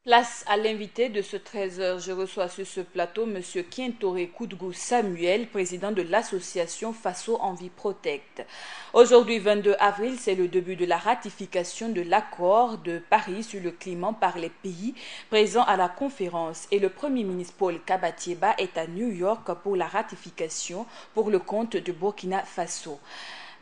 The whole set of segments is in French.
Place à l'invité de ce 13h, je reçois sur ce plateau M. Kientore Koudgou Samuel, président de l'association Faso Envie Protect. Aujourd'hui, 22 avril, c'est le début de la ratification de l'accord de Paris sur le climat par les pays présents à la conférence. Et le Premier ministre Paul Kabatieba est à New York pour la ratification pour le compte de Burkina Faso.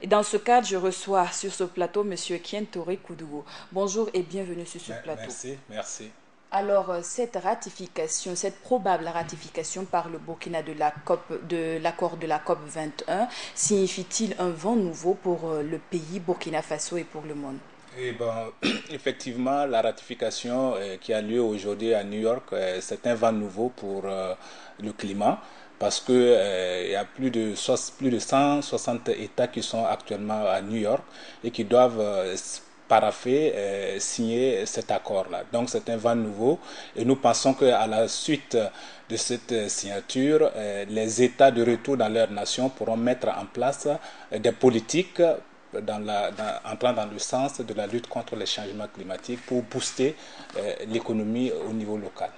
Et dans ce cadre, je reçois sur ce plateau M. Kientore Koudgou. Bonjour et bienvenue sur ce plateau. Merci. Alors, cette ratification, cette probable ratification par le Burkina de l'accord de la COP 21, signifie-t-il un vent nouveau pour le pays Burkina Faso et pour le monde? Et ben, effectivement, la ratification qui a lieu aujourd'hui à New York, c'est un vent nouveau pour le climat parce que il y a plus de 160 États qui sont actuellement à New York et qui doivent paraffer, signer cet accord-là. Donc c'est un vent nouveau et nous pensons qu'à la suite de cette signature, les États de retour dans leur nation pourront mettre en place des politiques entrant dans le sens de la lutte contre les changements climatiques pour booster l'économie au niveau local.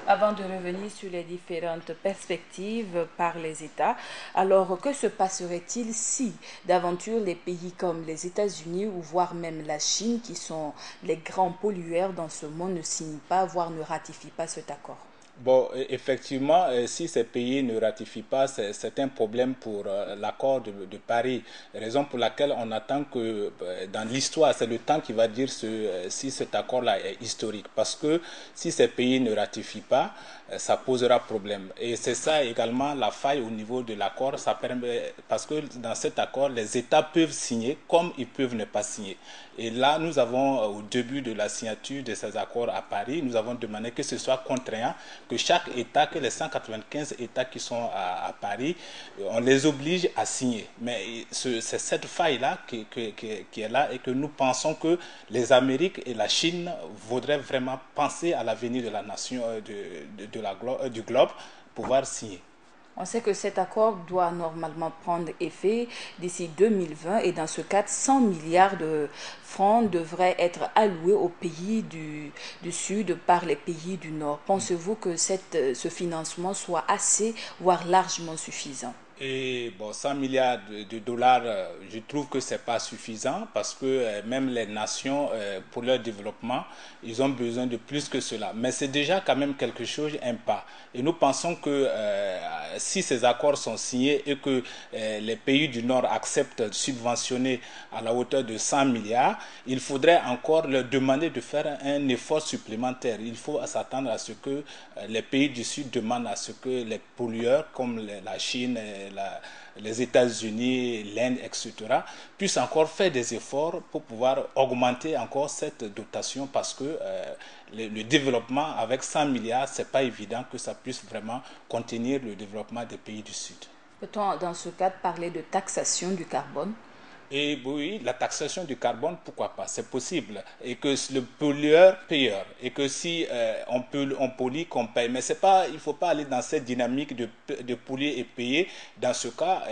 Avant de revenir sur les différentes perspectives par les États, alors que se passerait-il si, d'aventure, les pays comme les États-Unis ou voire même la Chine, qui sont les grands pollueurs dans ce monde, ne signent pas, voire ne ratifient pas cet accord? Bon, effectivement, si ces pays ne ratifient pas, c'est un problème pour l'accord de Paris. Raison pour laquelle on attend que dans l'histoire, c'est le temps qui va dire si cet accord-là est historique. Parce que si ces pays ne ratifient pas, ça posera problème. Et c'est ça également la faille au niveau de l'accord. Ça permet, parce que dans cet accord, les États peuvent signer comme ils peuvent ne pas signer. Et là, nous avons, au début de la signature de ces accords à Paris, nous avons demandé que ce soit contraignant, que chaque État, que les 195 États qui sont à Paris, on les oblige à signer. Mais c'est cette faille-là qui est là et que nous pensons que les Amériques et la Chine voudraient vraiment penser à l'avenir de la nation, du globe, pouvoir signer. On sait que cet accord doit normalement prendre effet d'ici 2020 et dans ce cadre, 100 milliards de francs devraient être alloués aux pays du Sud par les pays du Nord. Pensez-vous que ce financement soit assez, voire largement suffisant? Et bon, 100 milliards de dollars, je trouve que ce n'est pas suffisant parce que même les nations, pour leur développement, ils ont besoin de plus que cela. Mais c'est déjà quand même quelque chose, un pas. Et nous pensons que si ces accords sont signés et que les pays du Nord acceptent de subventionner à la hauteur de 100 milliards, il faudrait encore leur demander de faire un effort supplémentaire. Il faut s'attendre à ce que les pays du Sud demandent à ce que les pollueurs comme la Chine, les États-Unis, l'Inde, etc., puissent encore faire des efforts pour pouvoir augmenter encore cette dotation parce que le développement avec 100 milliards, ce n'est pas évident que ça puisse vraiment contenir le développement des pays du Sud. Peut-on dans ce cadre parler de taxation du carbone? Et oui, la taxation du carbone, pourquoi pas, c'est possible. Et que le pollueur-payeur. Et que si on pollue, qu'on paye. Mais c'est pas, il ne faut pas aller dans cette dynamique de polluer et payer. Dans ce cas,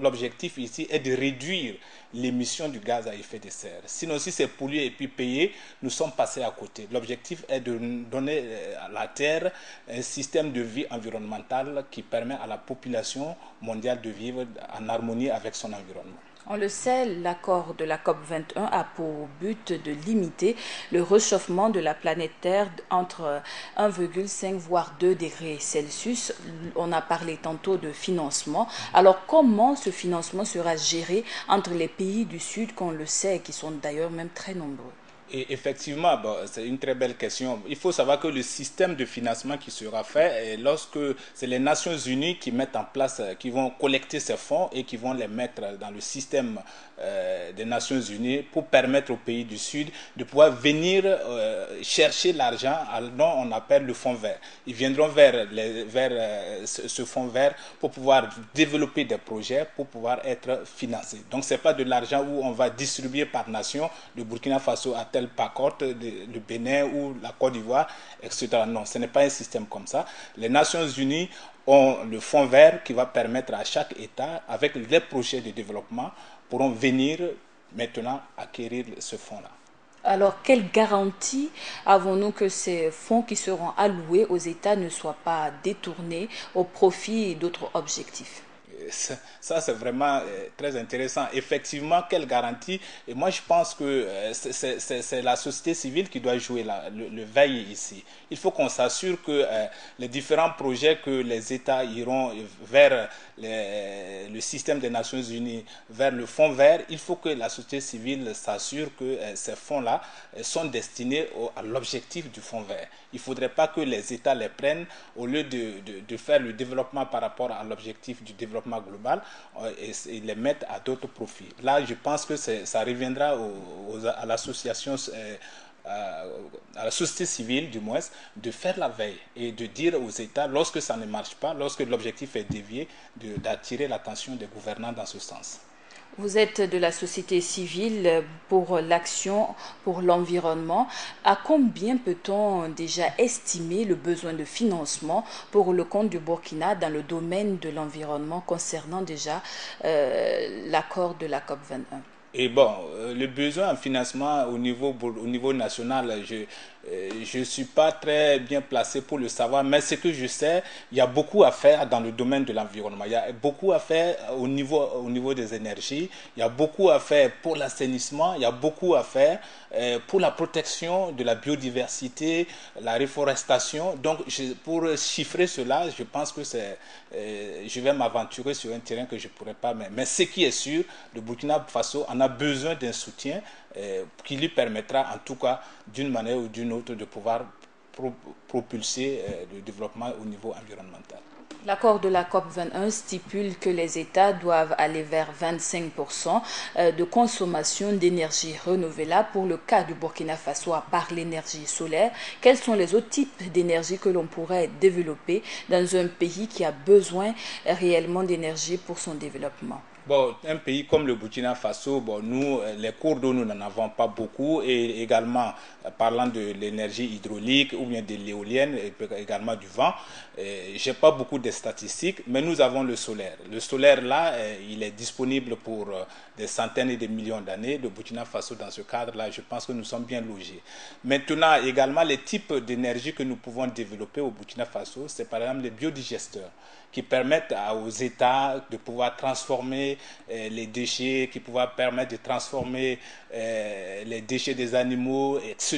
l'objectif ici est de réduire l'émission du gaz à effet de serre. Sinon, si c'est polluer et puis payer, nous sommes passés à côté. L'objectif est de donner à la Terre un système de vie environnemental qui permet à la population mondiale de vivre en harmonie avec son environnement. On le sait, l'accord de la COP 21 a pour but de limiter le réchauffement de la planète Terre entre 1,5 voire 2 degrés Celsius. On a parlé tantôt de financement. Alors comment ce financement sera géré entre les pays du Sud, qu'on le sait, et qui sont d'ailleurs même très nombreux? Et effectivement, bon, c'est une très belle question. Il faut savoir que le système de financement qui sera fait, lorsque c'est les Nations Unies qui mettent en place, qui vont collecter ces fonds et qui vont les mettre dans le système des Nations Unies pour permettre aux pays du Sud de pouvoir venir chercher l'argent dont on appelle le fonds vert. Ils viendront vers ce fonds vert pour pouvoir développer des projets, pour pouvoir être financés. Donc ce n'est pas de l'argent où on va distribuer par nation, le Burkina Faso à tel PACOT, le Bénin ou la Côte d'Ivoire, etc. Non, ce n'est pas un système comme ça. Les Nations Unies ont le fonds vert qui va permettre à chaque État, avec les projets de développement, pourront venir maintenant acquérir ce fonds-là. Alors, quelle garantie avons-nous que ces fonds qui seront alloués aux États ne soient pas détournés au profit d'autres objectifs? Ça, c'est vraiment très intéressant. Effectivement, quelle garantie? Et moi, je pense que c'est la société civile qui doit jouer le veille ici. Il faut qu'on s'assure que les différents projets que les États iront vers le système des Nations Unies, vers le fonds vert, il faut que la société civile s'assure que ces fonds-là sont destinés à l'objectif du fonds vert. Il ne faudrait pas que les États les prennent au lieu de faire le développement par rapport à l'objectif du développement global et les mettre à d'autres profits. Là, je pense que ça reviendra à l'association, à la société civile du moins, de faire la veille et de dire aux États, lorsque ça ne marche pas, lorsque l'objectif est dévié, d'attirer l'attention des gouvernants dans ce sens. Vous êtes de la société civile pour l'action pour l'environnement. À combien peut-on déjà estimer le besoin de financement pour le compte du Burkina dans le domaine de l'environnement concernant déjà l'accord de la COP 21? Et bon, le besoin en financement au niveau national, je ne suis pas très bien placé pour le savoir, mais ce que je sais, il y a beaucoup à faire dans le domaine de l'environnement. Il y a beaucoup à faire au niveau des énergies, il y a beaucoup à faire pour l'assainissement, il y a beaucoup à faire pour la protection de la biodiversité, la réforestation. Donc, pour chiffrer cela, je pense que je vais m'aventurer sur un terrain que je ne pourrais pas. Mais ce qui est sûr, le Burkina Faso en a besoin d'un soutien qui lui permettra, en tout cas, d'une manière ou d'une autre, de pouvoir propulser le développement au niveau environnemental. L'accord de la COP 21 stipule que les États doivent aller vers 25% de consommation d'énergie renouvelable. Pour le cas du Burkina Faso, à part l'énergie solaire, quels sont les autres types d'énergie que l'on pourrait développer dans un pays qui a besoin réellement d'énergie pour son développement? Bon, un pays comme le Burkina Faso, bon, nous, les cours d'eau, nous n'en avons pas beaucoup. Et également, parlant de l'énergie hydraulique ou bien de l'éolienne, et également du vent, je n'ai pas beaucoup de statistiques, mais nous avons le solaire. Le solaire, là, il est disponible pour des centaines et des millions d'années. Le Burkina Faso, dans ce cadre-là, je pense que nous sommes bien logés. Maintenant, également, les types d'énergie que nous pouvons développer au Burkina Faso, c'est par exemple les biodigesteurs qui permettent aux États de pouvoir transformer les déchets, qui pouvoir permettre de transformer les déchets des animaux, etc.,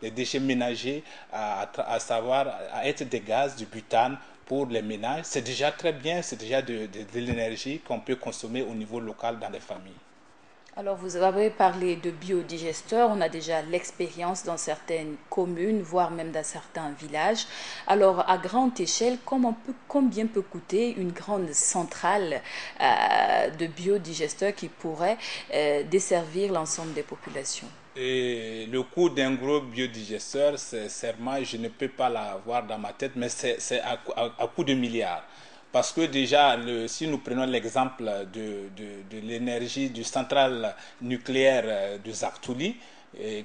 les déchets ménagers, à savoir à être des gaz, du butane pour les ménages. C'est déjà très bien, c'est déjà de l'énergie qu'on peut consommer au niveau local dans les familles. Alors, vous avez parlé de biodigesteurs. On a déjà l'expérience dans certaines communes, voire même dans certains villages. Alors, à grande échelle, combien peut coûter une grande centrale de biodigesteurs qui pourrait desservir l'ensemble des populations? Et le coût d'un gros biodigesteur, sincèrement, je ne peux pas l'avoir dans ma tête, mais c'est à coût de milliards. Parce que déjà, si nous prenons l'exemple de l'énergie du centrale nucléaire de Zaktouli,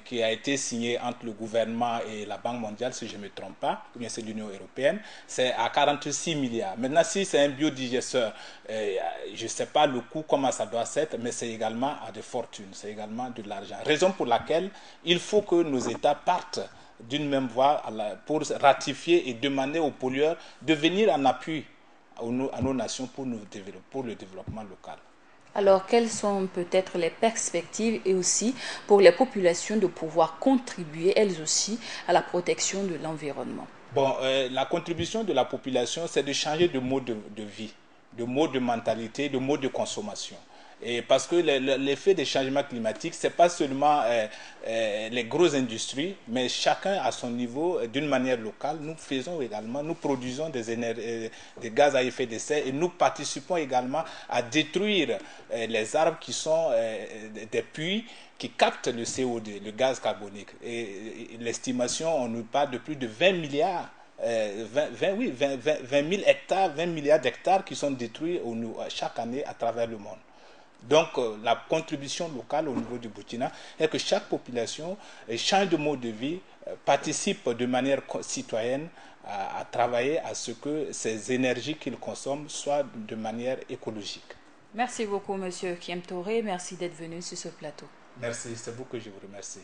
qui a été signé entre le gouvernement et la Banque mondiale, si je ne me trompe pas, ou bien c'est l'Union européenne, c'est à 46 milliards. Maintenant, si c'est un biodigesteur, je ne sais pas le coût, comment ça doit être, mais c'est également à des fortunes, c'est également de l'argent. Raison pour laquelle il faut que nos États partent d'une même voie pour ratifier et demander aux pollueurs de venir en appui à nos nations pour le développement local. Alors, quelles sont peut-être les perspectives et aussi pour les populations de pouvoir contribuer elles aussi à la protection de l'environnement? Bon, la contribution de la population, c'est de changer de mode de vie, de mode de mentalité, de mode de consommation. Et parce que l'effet des changements climatiques, ce n'est pas seulement les grosses industries, mais chacun à son niveau, d'une manière locale. Nous faisons également, nous produisons des gaz à effet de serre et nous participons également à détruire les arbres qui sont des puits qui captent le CO2, le gaz carbonique. Et l'estimation, on nous parle de plus de 20 milliards 20 000 hectares, 20 milliards d'hectares qui sont détruits chaque année à travers le monde. Donc, la contribution locale au niveau du Burkina est que chaque population change de mode de vie, participe de manière citoyenne à travailler à ce que ces énergies qu'ils consomment soient de manière écologique. Merci beaucoup, Monsieur Kiem Touré. Merci d'être venu sur ce plateau. Merci, c'est vous que je vous remercie.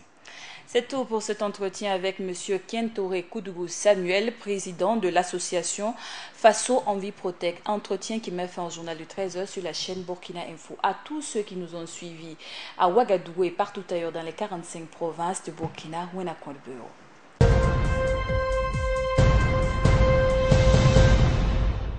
C'est tout pour cet entretien avec M. Kiem Touré Koudgou Samuel, président de l'association Faso Envie Protect. Entretien qui met fin au journal de 13h sur la chaîne Burkina Info. À tous ceux qui nous ont suivis à Ouagadougou et partout ailleurs dans les 45 provinces de Burkina, Ouenakon le bureau.